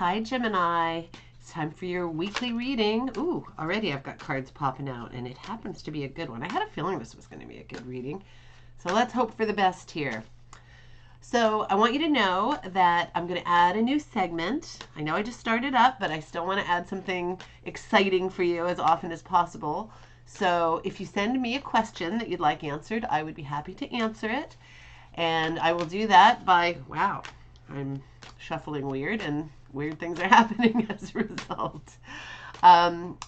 Hi, Gemini. It's time for your weekly reading. Ooh, already I've got cards popping out, and it happens to be a good one. I had a feeling this was going to be a good reading. So let's hope for the best here. So I want you to know that I'm going to add a new segment. I know I just started up, but I still want to add something exciting for you as often as possible. So if you send me a question that you'd like answered, I would be happy to answer it. And I will do that by, wow, I'm shuffling weird and weird things are happening as a result.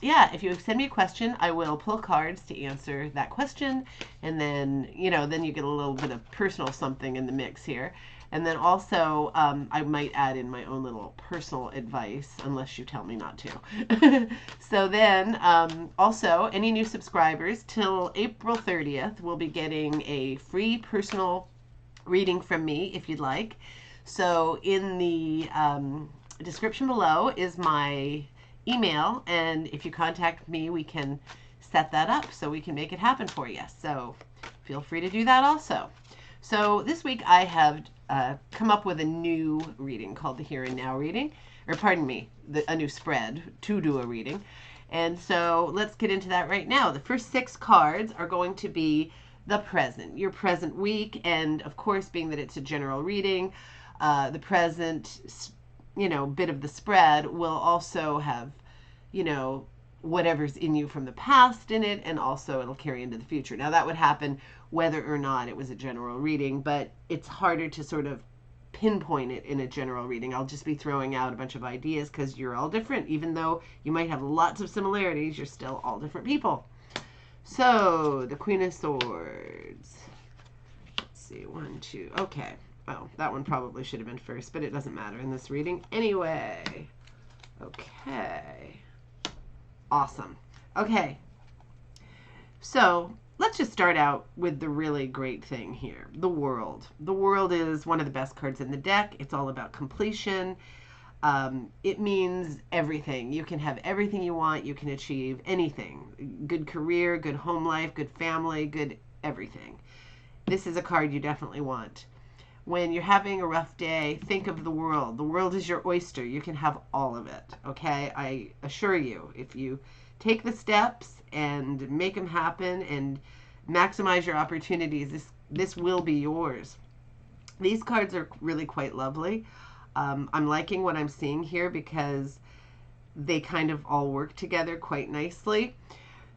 Yeah, if you send me a question, I will pull cards to answer that question. And then, then you get a little bit of personal something in the mix here. And then also, I might add in my own little personal advice, unless you tell me not to. So then, also, any new subscribers till April 30th will be getting a free personal reading from me if you'd like. So in the description below is my email, and if you contact me, we can set that up so we can make it happen for you. So feel free to do that also. So this week I have come up with a new reading called the Here and Now reading, or pardon me, a new spread to do a reading. And so let's get into that right now. The first 6 cards are going to be the present, your present week, and of course, being that it's a general reading, the present, bit of the spread will also have, whatever's in you from the past in it, and also it'll carry into the future. Now, that would happen whether or not it was a general reading, but it's harder to sort of pinpoint it in a general reading. I'll just be throwing out a bunch of ideas because you're all different. Even though you might have lots of similarities, you're still all different people. So, the Queen of Swords. Let's see, 1, 2. Okay. Oh, that one probably should have been first, but it doesn't matter in this reading. Anyway. Okay. Awesome. Okay. So, let's just start out with the really great thing here. The World. The World is one of the best cards in the deck. It's all about completion. It means everything. You can have everything you want. You can achieve anything. Good career, good home life, good family, good everything. This is a card you definitely want. When you're having a rough day, think of the world. The world is your oyster. You can have all of it, okay? I assure you, if you take the steps and make them happen and maximize your opportunities, this will be yours. These cards are really quite lovely. I'm liking what I'm seeing here because they kind of all work together quite nicely.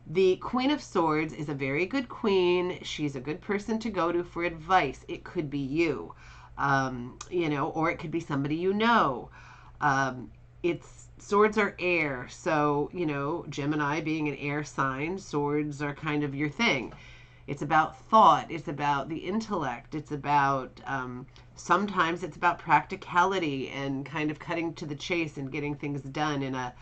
The Queen of Swords is a very good queen. She's a good person to go to for advice. It could be you, or it could be somebody you know. Swords are air, so, Gemini being an air sign, swords are kind of your thing. It's about thought. It's about the intellect. It's about, sometimes it's about practicality and kind of cutting to the chase and getting things done in a,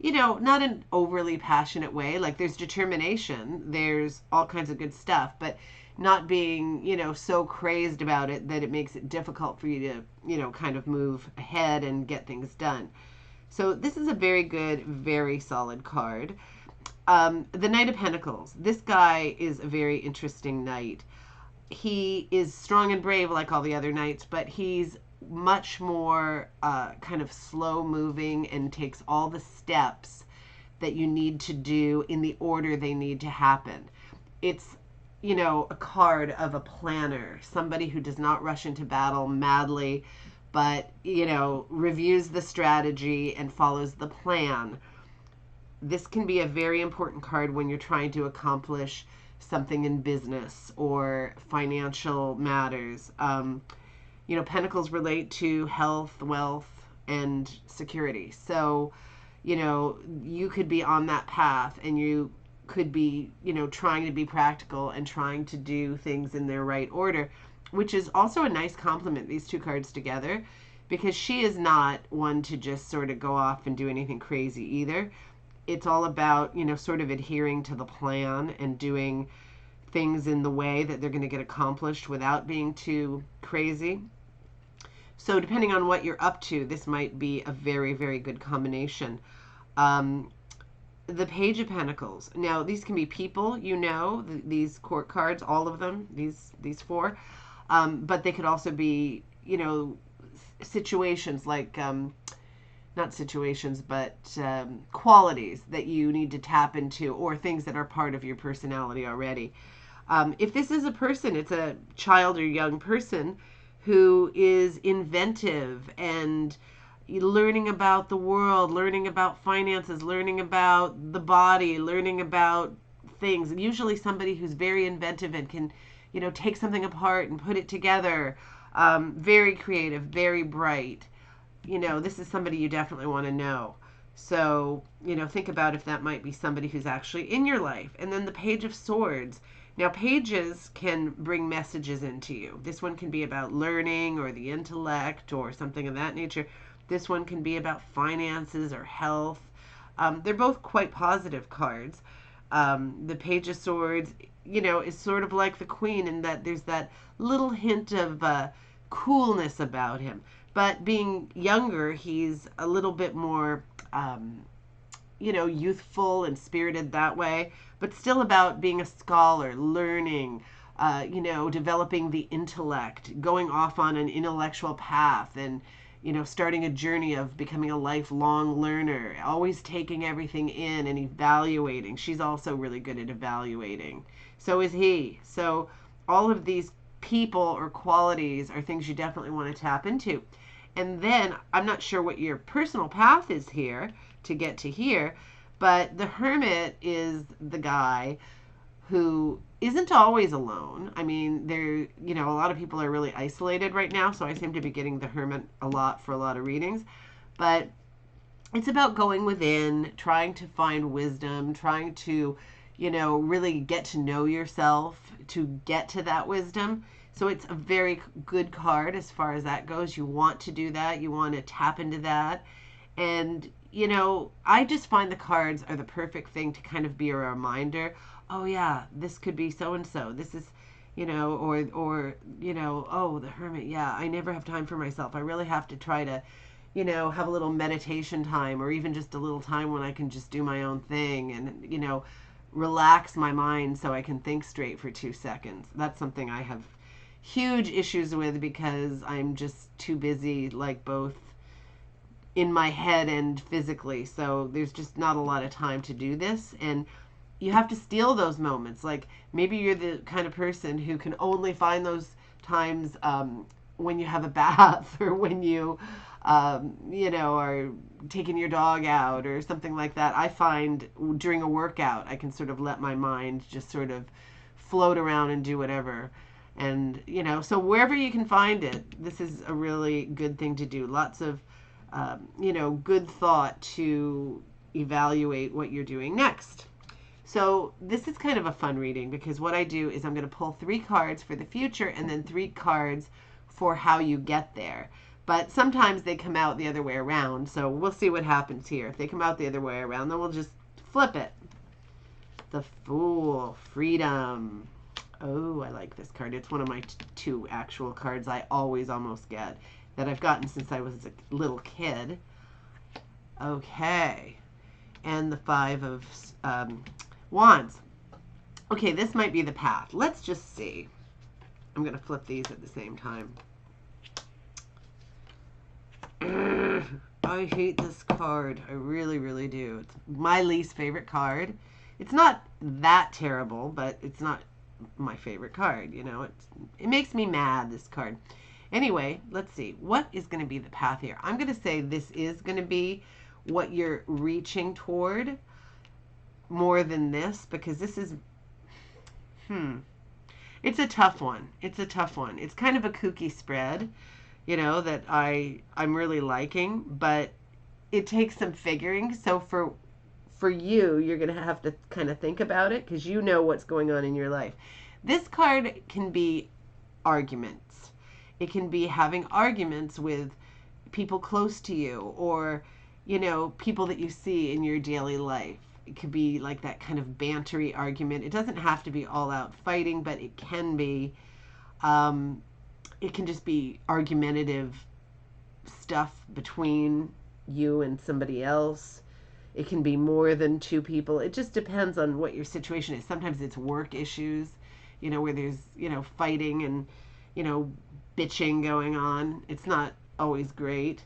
not an overly passionate way. Like, there's determination. There's all kinds of good stuff, but not being, so crazed about it that it makes it difficult for you to, kind of move ahead and get things done. So this is a very good, very solid card. The Knight of Pentacles. This guy is a very interesting knight. He is strong and brave like all the other knights, but he's much more kind of slow moving and takes all the steps that you need to do in the order they need to happen. It's, a card of a planner, somebody who does not rush into battle madly, but, reviews the strategy and follows the plan. This can be a very important card when you're trying to accomplish something in business or financial matters. Pentacles relate to health, wealth, and security. So, you could be on that path and you could be, trying to be practical and trying to do things in their right order, which is also a nice compliment, these two cards together, because she is not one to just sort of go off and do anything crazy either. It's all about, sort of adhering to the plan and doing things in the way that they're going to get accomplished without being too crazy. So depending on what you're up to, this might be a very, very good combination. The Page of Pentacles. Now, these can be people, these court cards, all of them, these 4. But they could also be, situations like not situations, but qualities that you need to tap into, or things that are part of your personality already. If this is a person, it's a child or young person who is inventive and learning about the world, learning about finances, learning about the body, learning about things. And usually somebody who's very inventive and can, take something apart and put it together. Very creative, very bright. This is somebody you definitely want to know. So, think about if that might be somebody who's actually in your life. And then the Page of Swords. Now, pages can bring messages into you. This one can be about learning or the intellect or something of that nature. This one can be about finances or health. They're both quite positive cards. The Page of Swords, is sort of like the Queen in that there's that little hint of coolness about him. But being younger, he's a little bit more, youthful and spirited that way, but still about being a scholar, learning, developing the intellect, going off on an intellectual path, and, starting a journey of becoming a lifelong learner, always taking everything in and evaluating. She's also really good at evaluating. So is he. So all of these people or qualities are things you definitely want to tap into. And then I'm not sure what your personal path is here to get to here, but the Hermit is the guy who isn't always alone. I mean, a lot of people are really isolated right now, so I seem to be getting the Hermit a lot for a lot of readings. But it's about going within, trying to find wisdom, trying to, really get to know yourself to get to that wisdom. So it's a very good card as far as that goes. You want to do that. You want to tap into that. And, I just find the cards are the perfect thing to kind of be a reminder. Oh, yeah, this could be so-and-so. This is, oh, the Hermit. Yeah, I never have time for myself. I really have to try to, have a little meditation time, or even just a little time when I can just do my own thing and, relax my mind so I can think straight for 2 seconds. That's something I have huge issues with because I'm just too busy, like both in my head and physically. So there's just not a lot of time to do this. And you have to steal those moments. Like maybe you're the kind of person who can only find those times when you have a bath or when you, are taking your dog out or something like that. I find during a workout, I can sort of let my mind just sort of float around and do whatever. And, so wherever you can find it, this is a really good thing to do. Lots of, good thought to evaluate what you're doing next. So this is kind of a fun reading because what I do is I'm going to pull 3 cards for the future and then 3 cards for how you get there. But sometimes they come out the other way around, so we'll see what happens here. If they come out the other way around, then we'll just flip it. The Fool, Freedom. Oh, I like this card. It's one of my 2 actual cards I always almost get, that I've gotten since I was a little kid. Okay. And the 5 of Wands. Okay, this might be the path. Let's just see. I'm going to flip these at the same time. I hate this card. I really, really do. It's my least favorite card. It's not that terrible, but it's not my favorite card. It makes me mad, this card. Anyway, let's see. What is going to be the path here? I'm going to say this is going to be what you're reaching toward more than this, because this is, it's a tough one. It's a tough one. It's kind of a kooky spread, that I'm really liking, but it takes some figuring. So for you, you're going to have to kind of think about it because you know what's going on in your life. This card can be arguments. It can be having arguments with people close to you or, people that you see in your daily life. It could be like that kind of bantery argument. It doesn't have to be all out fighting, but it can be. It can just be argumentative stuff between you and somebody else. It can be more than 2 people. It just depends on what your situation is. Sometimes it's work issues, where there's, fighting and, bitching going on. It's not always great.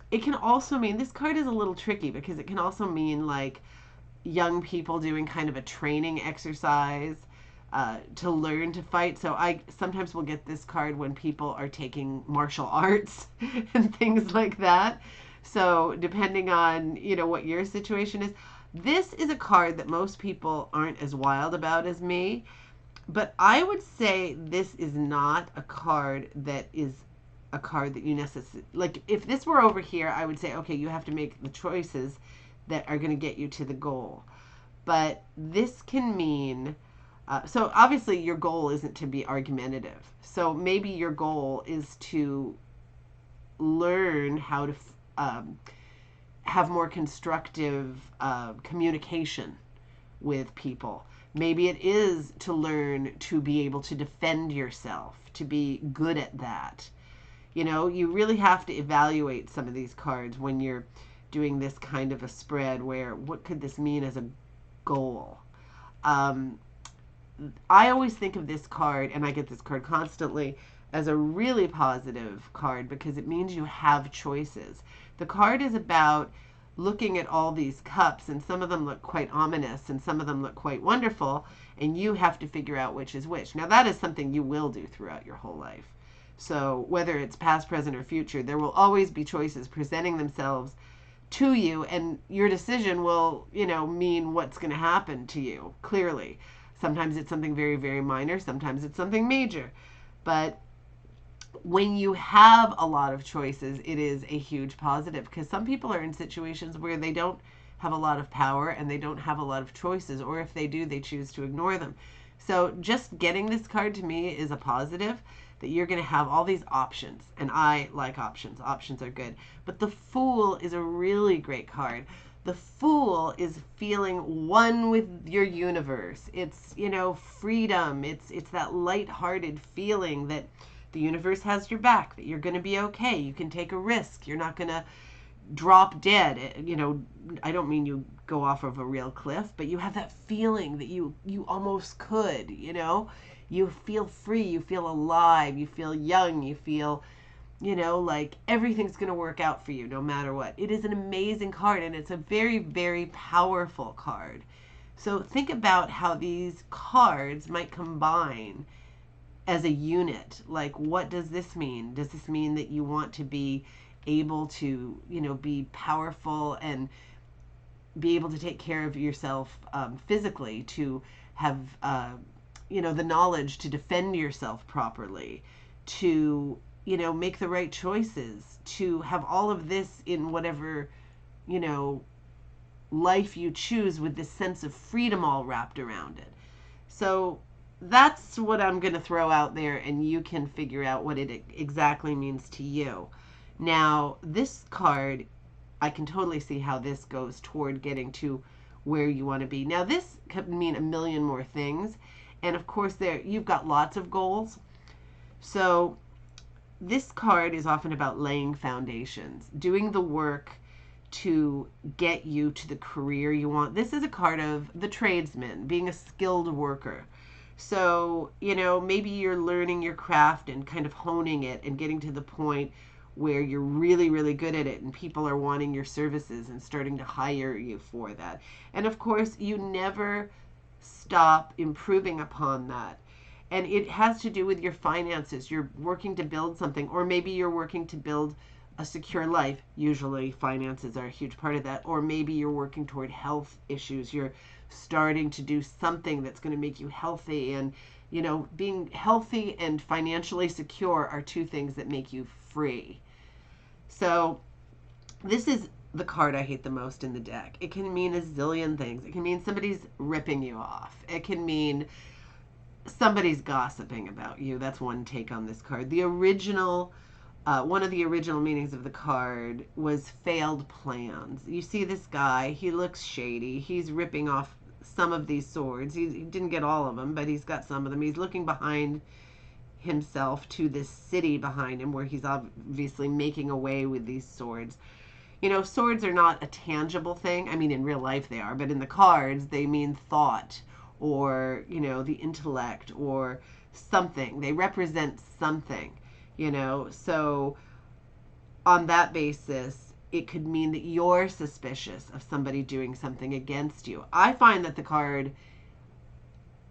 It can also mean, this card is a little tricky because it can also mean like young people doing kind of a training exercise to learn to fight. So I sometimes will get this card when people are taking martial arts and things like that. So depending on, what your situation is, this is a card that most people aren't as wild about as me. But I would say this is not a card that is a card that you necessarily like. If this were over here, I would say, okay, you have to make the choices that are going to get you to the goal. But this can mean, so obviously your goal isn't to be argumentative. So maybe your goal is to learn how to um, have more constructive communication with people. Maybe it is to learn to be able to defend yourself, to be good at that. You really have to evaluate some of these cards when you're doing this kind of a spread where what could this mean as a goal? Um, I always think of this card, and I get this card constantly, as a really positive card because it means you have choices. The card is about looking at all these cups, and some of them look quite ominous, and some of them look quite wonderful, and you have to figure out which is which. Now, that is something you will do throughout your whole life. So whether it's past, present, or future, there will always be choices presenting themselves to you, and your decision will, mean what's going to happen to you, clearly. Sometimes it's something very, very minor. Sometimes it's something major. But when you have a lot of choices, it is a huge positive because some people are in situations where they don't have a lot of power and they don't have a lot of choices, or if they do, they choose to ignore them. So just getting this card to me is a positive, that you're going to have all these options, and I like options. Options are good. But the Fool is a really great card. The Fool is feeling one with your universe. It's, freedom. It's that lighthearted feeling that the universe has your back, that you're going to be okay. You can take a risk. You're not going to drop dead. I don't mean you go off of a real cliff, but you have that feeling that you almost could, You feel free, you feel alive, you feel young, you feel, like everything's going to work out for you no matter what. It is an amazing card, and it's a very, very powerful card. So think about how these cards might combine as a unit. Like, what does this mean? Does this mean that you want to be able to, be powerful and be able to take care of yourself physically, to have, the knowledge to defend yourself properly, to, make the right choices, to have all of this in whatever, life you choose, with this sense of freedom all wrapped around it. So that's what I'm going to throw out there, and you can figure out what it exactly means to you. Now, this card, I can totally see how this goes toward getting to where you want to be. Now, this could mean a million more things. And of course, you've got lots of goals. So this card is often about laying foundations, doing the work to get you to the career you want. This is a card of the tradesman, being a skilled worker. So, maybe you're learning your craft and kind of honing it and getting to the point where you're really, really good at it and people are wanting your services and starting to hire you for that. And of course, you never stop improving upon that. And it has to do with your finances. You're working to build something, or maybe you're working to build a secure life. Usually finances are a huge part of that. Or maybe you're working toward health issues. You're starting to do something that's going to make you healthy. And, being healthy and financially secure are two things that make you free. So this is the card I hate the most in the deck. It can mean a zillion things. It can mean somebody's ripping you off. It can mean somebody's gossiping about you. That's one take on this card. The original, one of the original meanings of the card was failed plans. You see this guy, he looks shady. He's ripping off some of these swords. He didn't get all of them, but he's got some of them. He's looking behind himself to this city behind him where he's obviously making away with these swords. Swords are not a tangible thing. I mean, in real life they are, but in the cards they mean thought, or, the intellect, or something. They represent something, So on that basis, it could mean that you're suspicious of somebody doing something against you. I find that the card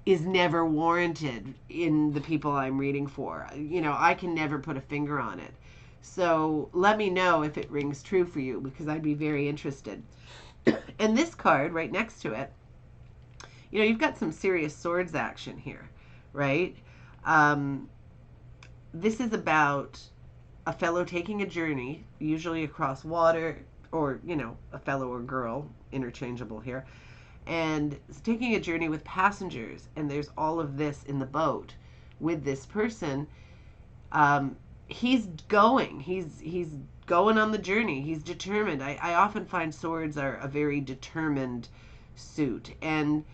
is never warranted in the people I'm reading for. You know, I can never put a finger on it. So let me know if it rings true for you, because I'd be very interested. And this card right next to it, you know, you've got some serious swords action here, right? This is about a fellow taking a journey, usually across water, or, you know, a fellow or girl, interchangeable here, and taking a journey with passengers, and there's all of this in the boat with this person. He's going on the journey. He's determined. I often find swords are a very determined suit, and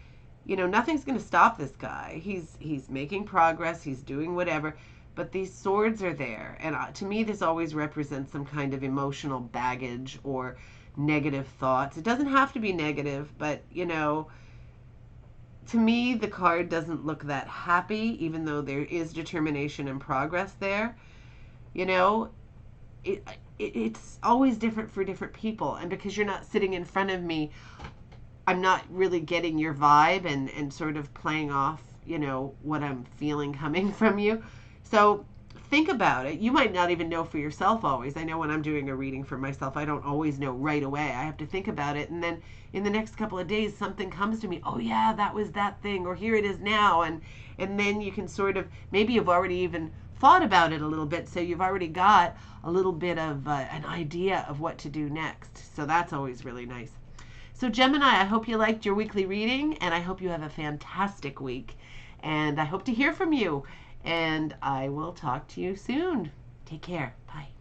you know, nothing's going to stop this guy. He's making progress. He's doing whatever, but these swords are there, and to me, this always represents some kind of emotional baggage or negative thoughts. It doesn't have to be negative, but you know, to me, the card doesn't look that happy, even though there is determination and progress there. You know, it's always different for different people, and because you're not sitting in front of me, I'm not really getting your vibe and sort of playing off, you know, what I'm feeling coming from you. So think about it. You might not even know for yourself always. I know when I'm doing a reading for myself, I don't always know right away. I have to think about it, and then in the next couple of days something comes to me. Oh yeah, that was that thing, or here it is now, and then you can sort of, maybe you've already even thought about it a little bit, so you've already got a little bit of an idea of what to do next. So that's always really nice. So Gemini, I hope you liked your weekly reading, and I hope you have a fantastic week, and I hope to hear from you, and I will talk to you soon. Take care. Bye.